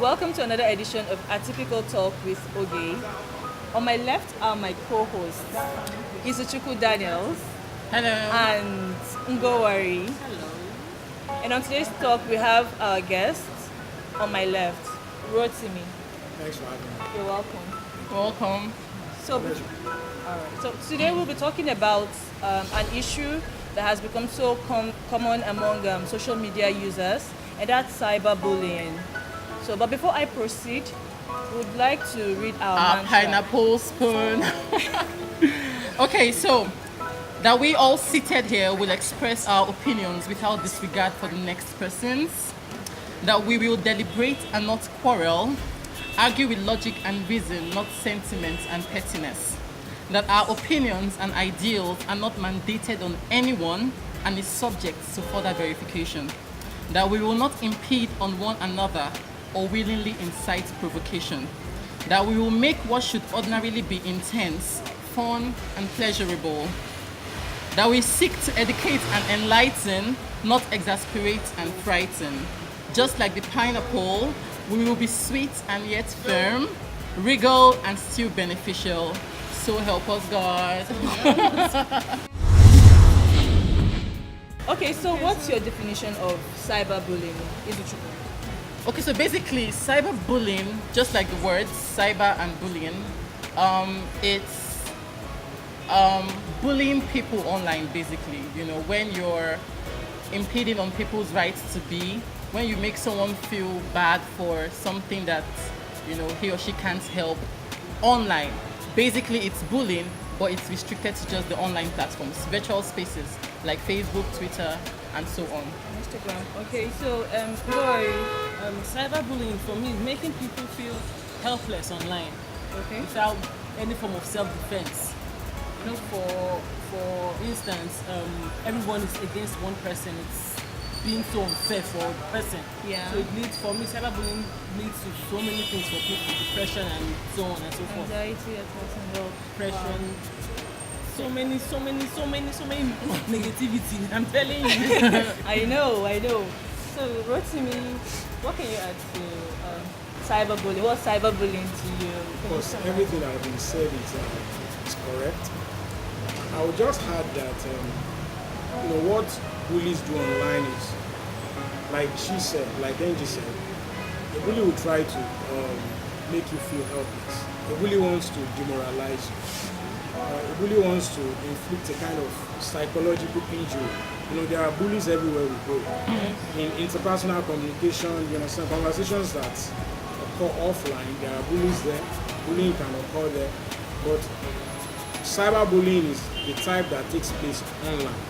Welcome to another edition of Atypical Talk with Oge. On my left are my co-hosts, Izuchukwu Daniels Hello. and Ngowari. Hello. And on today's talk, we have our guest on my left, Rotimi. Thanks for having me. You're welcome. Welcome. So, so today we'll be talking about an issue that has become so common among social media users, and that's cyberbullying. So, but before I proceed, we would like to read our mantra. Pineapple spoon. Okay, so that we all seated here will express our opinions without disregard for the next person's. That we will deliberate and not quarrel, argue with logic and reason, not sentiment and pettiness. That our opinions and ideals are not mandated on anyone and is subject to further verification. That we will not impede on one another or willingly incite provocation. That we will make what should ordinarily be intense, fun, and pleasurable. That we seek to educate and enlighten, not exasperate and frighten. Just like the pineapple, we will be sweet and yet firm, regal and still beneficial. So help us God. Okay, so what's your definition of cyberbullying, Izuchukwu? Okay, so basically, cyberbullying, just like the words cyber and bullying, it's bullying people online, basically. You know, when you're impeding on people's rights to be, when you make someone feel bad for something that, you know, he or she can't help online. Basically, it's bullying, but it's restricted to just the online platforms, virtual spaces like Facebook, Twitter, and so on. Instagram. Okay, so Ngowari. Cyberbullying for me is making people feel helpless online Okay. without any form of self-defense. You know, for instance, everyone is against one person. It's being so unfair for the person. Yeah. So it leads, for me, cyberbullying leads to so many things for people, depression and so on and so forth. Anxiety, attachment, Depression. So many negativity. I'm telling you. I know. So, Rotimi, what can you add to cyberbullying? What's cyberbullying to you? Of course, everything that has been said is correct. I would just add that what bullies do online is, like she said, like Angie said, a bully will try to make you feel helpless. A bully wants to demoralize you. A bully wants to inflict a kind of psychological injury. You know, there are bullies everywhere we go. In interpersonal communication, you understand, conversations that occur offline, there are bullies there. Bullying can occur there. But cyberbullying is the type that takes place online.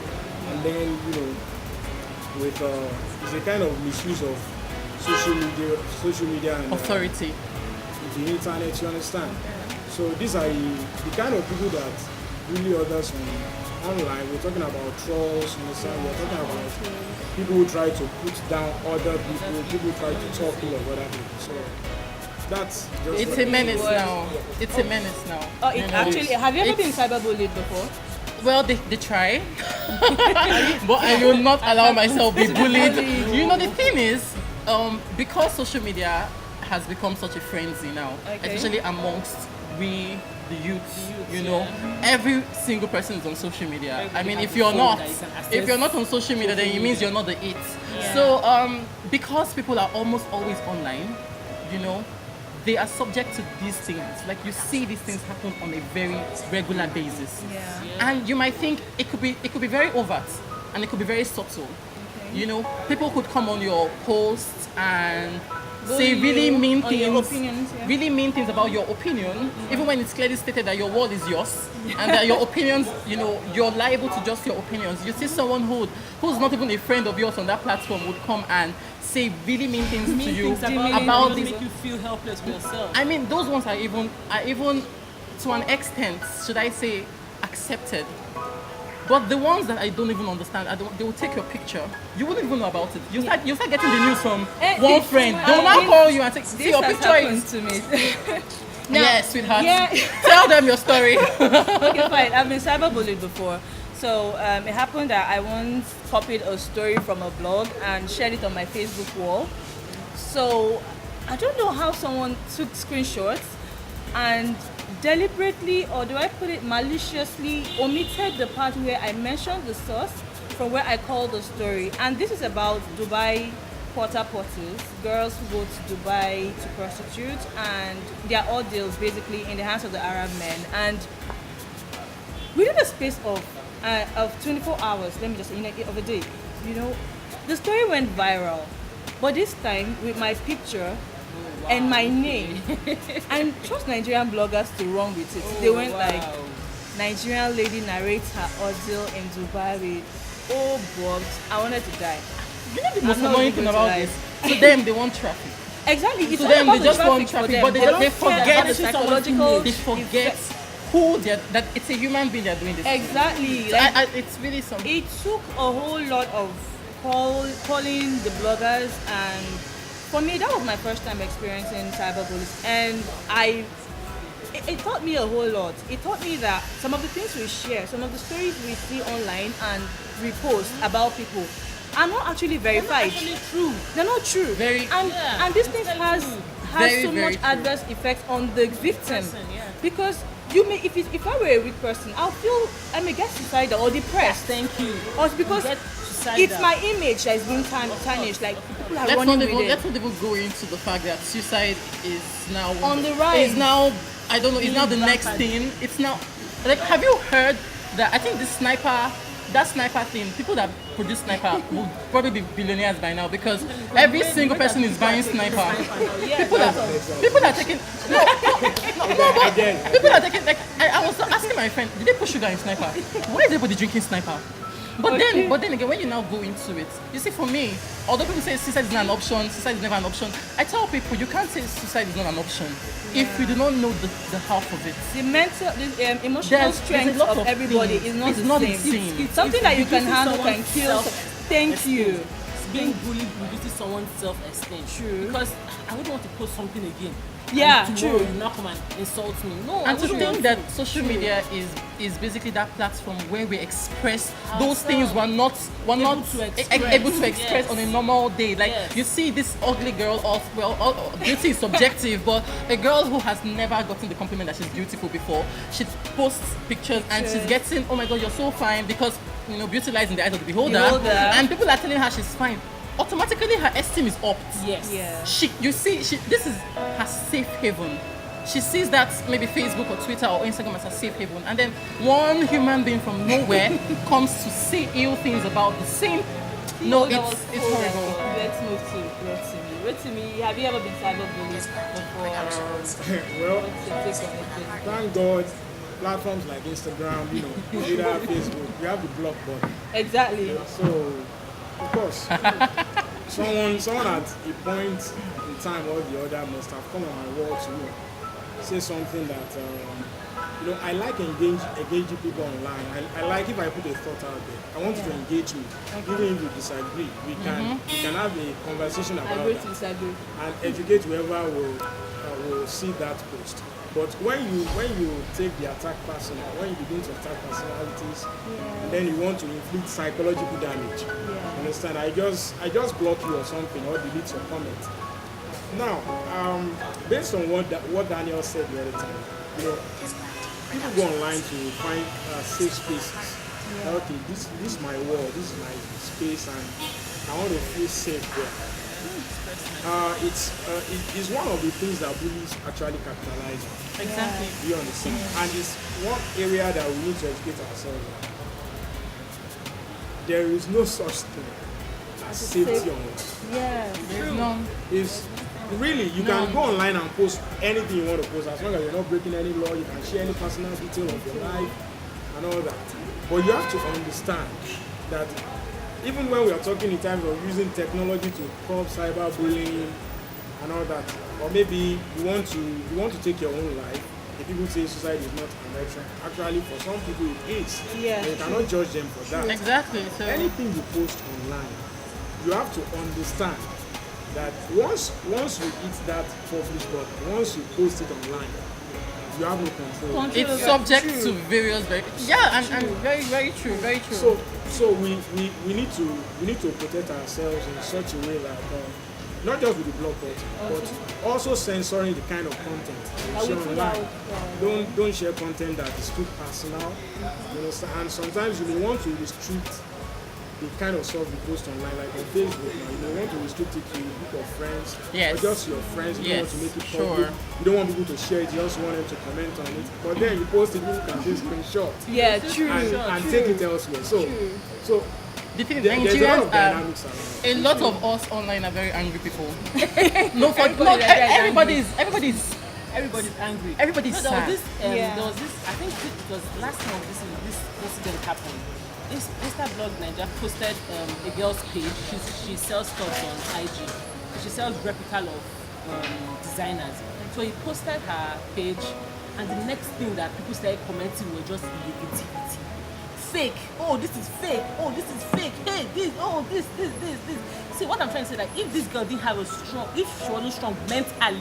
And then, you know, with it's a kind of misuse of social media and Authority. the internet, you understand? So these are the kind of people that bully others online. We're talking about trolls, you understand? We're talking about people who try to put down other people who try to talk ill of other people. So that's just It's a menace now. It's a menace now. Oh, You it know, actually, have you ever been it's- cyberbullied before? Well, they try, but I will not allow myself be bullied. You know, the thing is, because social media has become such a frenzy now, Okay. especially amongst the youth, you know, every single person is on social media. I mean, if you're not on social media, then it means you're not the it. Yeah. So, because people are almost always online, you know, they are subject to these things. Like, you see these things happen on a very regular basis. Yeah. And you might think it could be very overt and it could be very subtle. Okay. You know, people could come on your posts and say Bully really you mean on your things, opinions, yeah. really mean things about your opinion, even when it's clearly stated that your word is yours and that your opinions, you know, you're liable to just your opinions. You see someone who's not even a friend of yours on that platform would come and say really mean things to you about this this. make you feel helpless for yourself. I mean, those ones are even to an extent, should I say, accepted. But the ones that I don't even understand, they will take your picture. You wouldn't even know about it. You start getting the news from one friend. They will now call you and say, see, your picture happened is. to me. Yes, sweetheart. Yeah. Tell them your story. Okay, fine. I've been cyberbullied before. So it happened that I once copied a story from a blog and shared it on my Facebook wall. So I don't know how someone took screenshots and deliberately, or do I put it maliciously, omitted the part where I mentioned the source from where I called the story. And this is about Dubai porter potters, girls who go to Dubai to prostitute, and their ordeals basically in the hands of the Arab men. And within the space of 24 hours, let me just say, of a day, the story went viral. But this time with my picture and my name. And trust Nigerian bloggers to run with it. They went like, Nigerian lady narrates her ordeal in Dubai with, oh, Bob, I wanted to die. You know the most annoying thing about this? To them, they want traffic. Exactly. It's To all them, about they the just traffic want for traffic, them. but They they don't forget care about the psychological they forget who they're, that it's a human being they're doing this. Exactly. So Like, it's really something. it took a whole lot of calling the bloggers, and for me that was my first time experiencing cyberbullying, and it taught me a whole lot. It taught me that some of the things we share, some of the stories we see online and repost about people are not actually verified. Actually true. They're not true. And this thing has Very, so very much true. adverse effects on the victim. Person, yeah. Because you may, if I were a weak person, I may get suicidal or depressed. Thank you. Or because Get suicidal. it's my image that is being tarnished. Like people are Let's running not, with let's it. not even go into the fact that suicide is now On the rise. Is now, I don't know. It's now the next thing. It's now like, have you heard that? I think that sniper thing. People that produce sniper will probably be billionaires by now, because every single person is buying sniper. People are taking but people are taking, like, I was asking my friend, did they put sugar in sniper? Why is everybody drinking sniper? But then again, when you now go into it, you see, for me, although people say suicide is not an option, suicide is never an option, I tell people you can't say suicide is not an option if you do not know the half of it. The mental, the emotional There's a strength lot of of everybody things. is not It's the not same. the same. It's something that you can reduces handle, can someone's kill. Thank you. Being bullied reduces someone's self-esteem. True. Because I wouldn't want to post something again. Yeah, And tomorrow true. you now come and insult me. No, I And to wouldn't think want that to. social media is basically that platform where we express those things we're not to express. able to express Yes. on a normal day. Like, Yes. you see this ugly girl, beauty is subjective, but a girl who has never gotten the compliment that she's beautiful before, she posts pictures and she's getting, oh my god, you're so fine, because beauty lies in the eyes of the beholder. And people are telling her she's fine. Automatically her esteem is up. Yes. Yeah. This is her safe haven. She sees that maybe Facebook or Twitter or Instagram as a safe haven, and then one human being from nowhere comes to say ill things about the same. No, That it's was horrible. Let's move to Rotimi. Rotimi, have you ever been cyberbullied before? Well, What's your take on it? thank God, platforms like Instagram, Twitter, Facebook, you have the block button. Exactly. So, of course, someone at a point in time or the other must have come on my wall to say something that, I like engaging people online. I like, if I put a thought out there, I want you to engage me. Even if you disagree, we can have a conversation about Agree that to disagree. and educate whoever will see that post. But when you take the attack personal, when you begin to attack personalities, and then you want to inflict psychological damage, Yeah. understand? I just block you or something, or delete your comment. Now, based on what Daniel said the other time, people go online to find safe spaces. Okay, this is my world, this is my space, and I want to feel safe there. It's one of the things that bullies actually capitalize on. Exactly. Do you understand? And it's one area that we need to educate ourselves on. There is no such thing as safety online. Yeah. There's none. It's really, you can go online and post anything you want to post, as long as you're not breaking any law. You can share any personal detail of your life and all that. But you have to understand that even when we are talking in terms of using technology to curb cyberbullying and all that, or maybe you want to take your own life. If people say suicide is not an option, actually for some people it is. Yeah. And you cannot judge them for that. Exactly. So Anything you post online, you have to understand that once you hit that publish button, once you post it online, you have no control. it's subject to various and very, very true, very true. So we need to protect ourselves in such a way that not just with the blog button, but also censoring the kind of content you share online. Don't share content that is too personal. You know, and sometimes you may want to restrict the kind of stuff you post online, like on Facebook. Now, you may want to restrict it to a group of friends, or just your friends. You don't want to make it public. You don't want people to share it. You just want them to comment on it. But then you post it, people can take screenshot. Yeah, true. And take it elsewhere. So the thing is, there's a lot of Nigerians dynamics around. a lot of us online are very angry people. Everybody's angry. Everybody's There was sad. this, there was this, I think it was last month this incident happened. This Insta blog Nigeria posted a girl's page. She sells stuff on IG. She sells replica of designers. So he posted her page, and the next thing that people started commenting was just negativity. Fake. Oh, this is fake. Oh, this is fake. Hey, this. Oh, this. See, what I'm trying to say, like, if this girl didn't have if she wasn't strong mentally,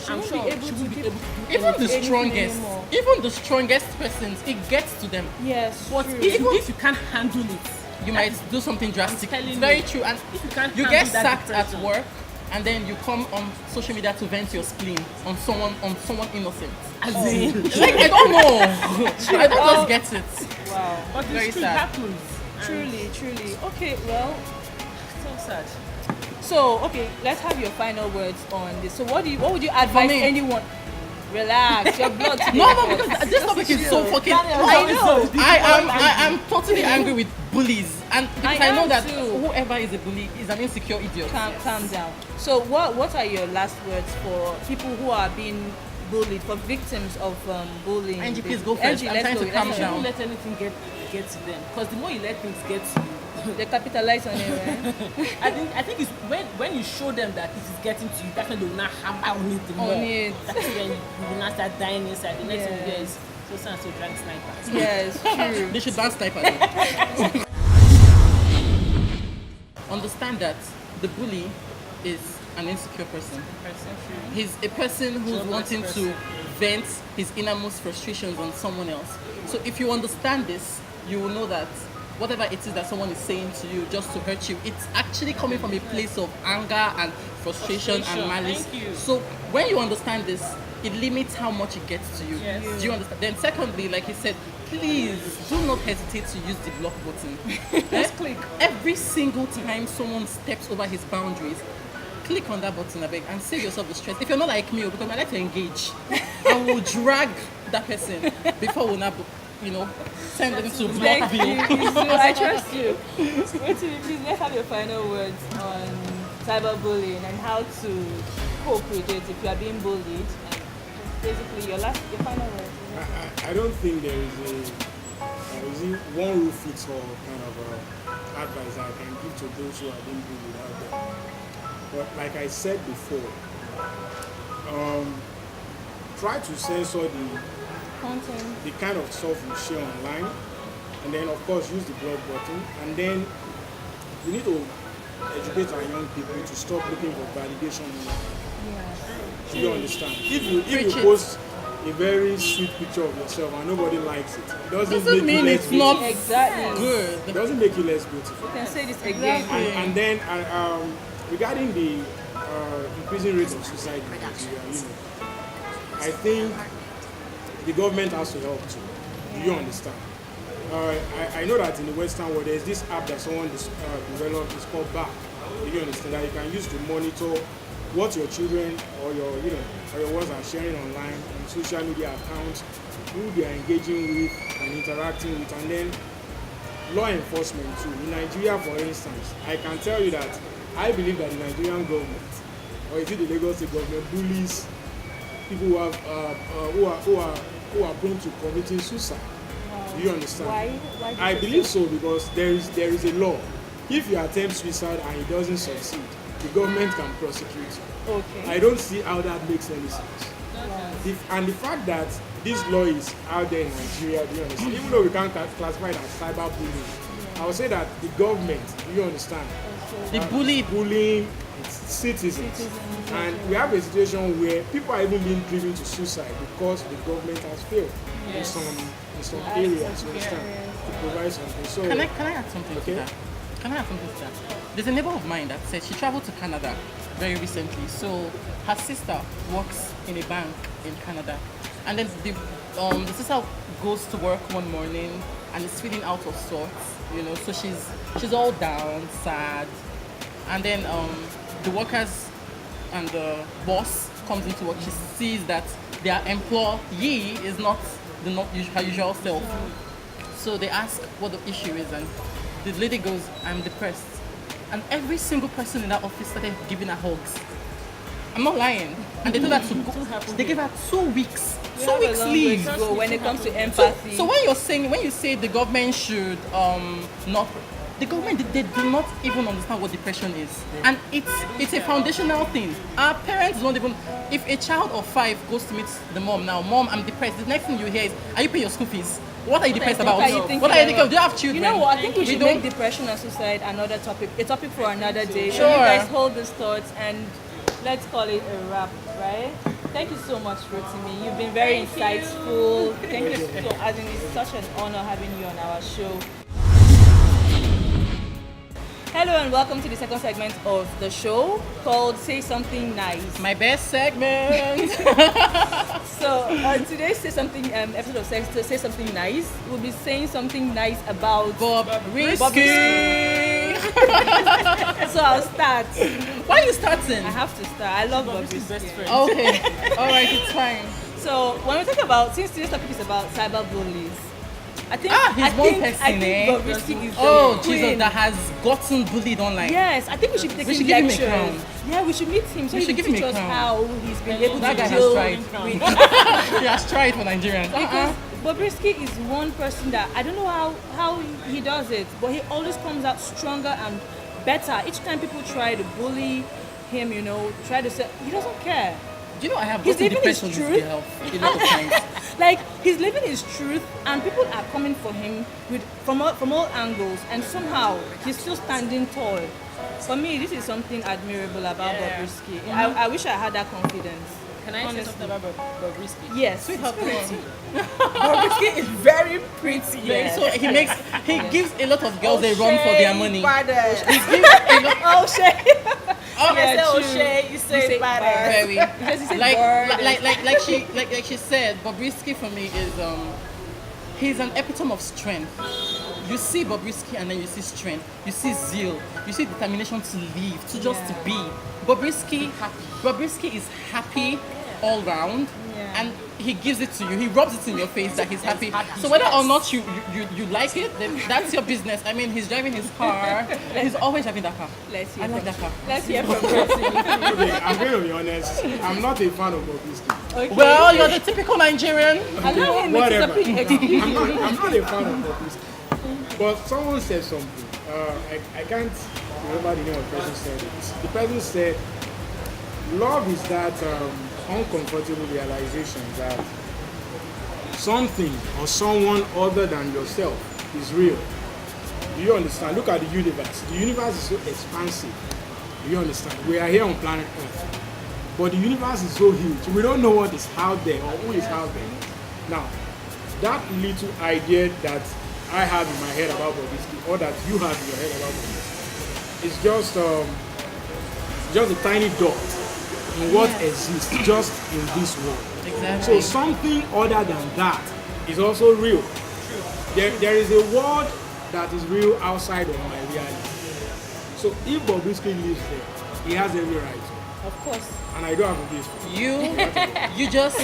I'm sure she would be able to do even the strongest persons, it gets to them. Yes, but if you can't handle it, you might do something drastic. It's very true. And if you can't you handle get that sacked at depression, work, and then you come on social media to vent your spleen on someone innocent. as in, Like, I don't know. I don't just get it. Wow. but Very it's true, it sad. happens. Truly. Okay, well, So sad. so okay, let's have your final words on this. So what would you advise me? anyone? Relax, your blood. No, because this topic is so fucking. I know. I am totally angry with bullies, and because I know am that too. whoever is a bully is an insecure idiot. Calm down. So what are your last words for people who are being bullied, for victims of bullying? Angie, please go first. Angie, I'm let's trying go. to calm Let's down. Don't let anything get to them, because the more you let things get to you, They capitalize on it, right? I think it's when you show them that it is getting to you, that's when they will not hammer on it the more. On it. That's when you will not start dying inside. The next thing you Yes. get is so drag snipers. Yes, true. They should ban sniper. Understand that the bully is an insecure person. He's a person who's Jobless wanting person. to vent his innermost frustrations on someone else. So if you understand this, you will know that whatever it is that someone is saying to you just to hurt you, it's actually coming from a place of anger and frustration and malice. Thank you. So when you understand this, it limits how much it gets to you. Yes. Do you understand? Then secondly, like he said, please do not hesitate to use the block button. Just click. Every single time someone steps over his boundaries, click on that button, I beg, and save yourself the stress. If you're not like me, because I like to engage, I will drag that person before we now, send them to block Thank you. I trust you. Wait till please let's have your final words on cyberbullying and how to cope with it if you are being bullied. And basically your final words. I don't think there is one rule fits all kind of advice I can give to those who are being bullied out there. But like I said before, try to censor the kind of stuff you share online, and then of course use the blog button, and then we need to educate our young people to stop looking for validation online. Do you understand? If you post a very sweet picture of yourself and nobody likes it, it doesn't make mean you less it's beautiful. not Exactly. good. It doesn't make you less beautiful. You can say this again. And then regarding the increasing rate of suicide in Nigeria, I think the government has to help too. Do you understand? I know that in the Western world there's this app that someone developed. It's called BAC. Do you understand? That you can use to monitor what your children or your ones are sharing online on social media accounts, who they are engaging with and interacting with, and then law enforcement too. In Nigeria, for instance, I can tell you that I believe that the Nigerian government, or is it the Lagos State government, bullies people who have who are prone to committing suicide. Do you understand? Why I believe so because there is a law. If you attempt suicide and it doesn't succeed, the government can prosecute you. Okay. I don't see how that makes any sense. And the fact that this law is out there in Nigeria, do you understand? Even though we can't classify it as cyberbullying, I would say that the government, do you understand? The bullying citizens. And we have a situation where people are even being driven to suicide because the government has failed in some areas, you understand, to provide something. So Can I add something to that? Can I add something to that? There's a neighbor of mine that said she traveled to Canada very recently. So her sister works in a bank in Canada, and then the sister goes to work one morning and is feeling out of sorts, So she's all down, sad, and then the workers and the boss comes into work. She sees that their employee is not her usual self. So they ask what the issue is, and the lady goes, "I'm depressed." And every single person in that office started giving her hugs. I'm not lying. And they told her to go. They gave her 2 weeks. We 2 have a weeks long way leave. to go when it comes to empathy. So when you say the government should not, the government they do not even understand what depression is, and it's a foundational thing. Our parents don't even. If a child of 5 goes to meet the mom now, "Mom, I'm depressed," the next thing you hear is, "Are you paying your school fees? What are you depressed about? What are you thinking What are you thinking about? of? Do you have children?" You know what? I think we should don't- make depression and suicide another topic, a topic for another day. So Sure. you guys hold these thoughts and let's call it a wrap, right? Thank you so much, Rotimi. You've been very insightful. Thank you so. As in, it's such an honor having you on our show. Hello and welcome to the second segment of the show called Say Something Nice. My best segment. So today's Say Something episode of Say Something Nice, we'll be saying something nice about Bobrisky. So I'll start. Why are you starting? I have to start. I love Bobrisky's best Bobrisky. friend. Okay. All right, it's fine. So when we talk about, since today's topic is about cyberbullies, I think he's one person, I think eh? Bobrisky is Oh, the Jesus, queen. that has gotten bullied online. Yes, I think we should be taking should give him a lectures. crown. Yeah, we should meet him so We he should can give him teach a us crown. how he's been able That to guy has deal tried. with. He has tried for Nigerians. Because Bobrisky is one person that I don't know how he does it, but he always comes out stronger and better. Each time people try to bully him, try to say, he doesn't care. Do you know I have He's gotten living his depression truth. a lot of times. Like, he's living his truth, and people are coming for him from all angles, and somehow he's still standing tall. For me, this is something admirable about Bobrisky. I wish I had that confidence. Can I say something about Bobrisky? Yes, Sweetheart, pretty. Bobrisky is very pretty. Yeah. So he gives a lot of girls a run for their money. He gives a lot. Oh, shit. I true. say O'Shea, you say say badass. Very. Because he said like, bird. like she said, Bobrisky for me is he's an epitome of strength. You see Bobrisky and then you see strength, you see zeal, you see determination to live, to just be. Bobrisky is happy all round, and he gives it to you. He rubs it in your face that he's happy. So whether or not you like it, then that's your business. I mean, he's driving his car. He's always driving that car. Let's hear I like from that car. Let's hear from Bobrisky. Okay, I'm going to be honest. I'm not a fan of Bobrisky. Okay. Well, you're the typical Nigerian. Allow him Whatever. to speak. I'm not a fan of Bobrisky. But someone said something. I can't remember the name of the person said it. The person said, love is that uncomfortable realization that something or someone other than yourself is real. Do you understand? Look at the universe. The universe is so expansive. Do you understand? We are here on planet Earth. But the universe is so huge. We don't know what is out there or who is out there. Now, that little idea that I have in my head about Bobrisky, or that you have in your head about Bobrisky, is just a tiny dot in what exists just in this world. Exactly. So something other than that is also real. There is a world that is real outside of my reality. So if Bobrisky lives there, he has every right to. Of course. And I don't have a case for it. You just,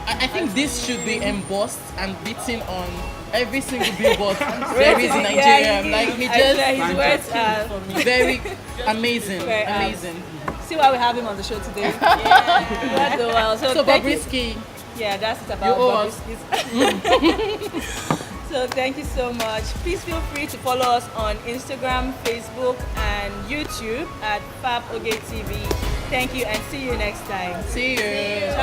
I think this should be embossed and beaten on every single billboard there is in Nigeria. Like he His just words are very amazing, Very amazing. see why we have him on the show today. What the world. So thank you. Bobrisky, Yeah, that's it You about owe us. Bobrisky. So thank you so much. Please feel free to follow us on Instagram, Facebook, and YouTube at FabOge TV. Thank you and see you next time. see you.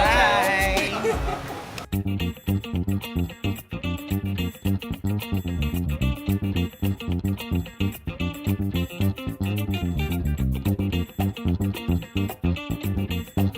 Bye.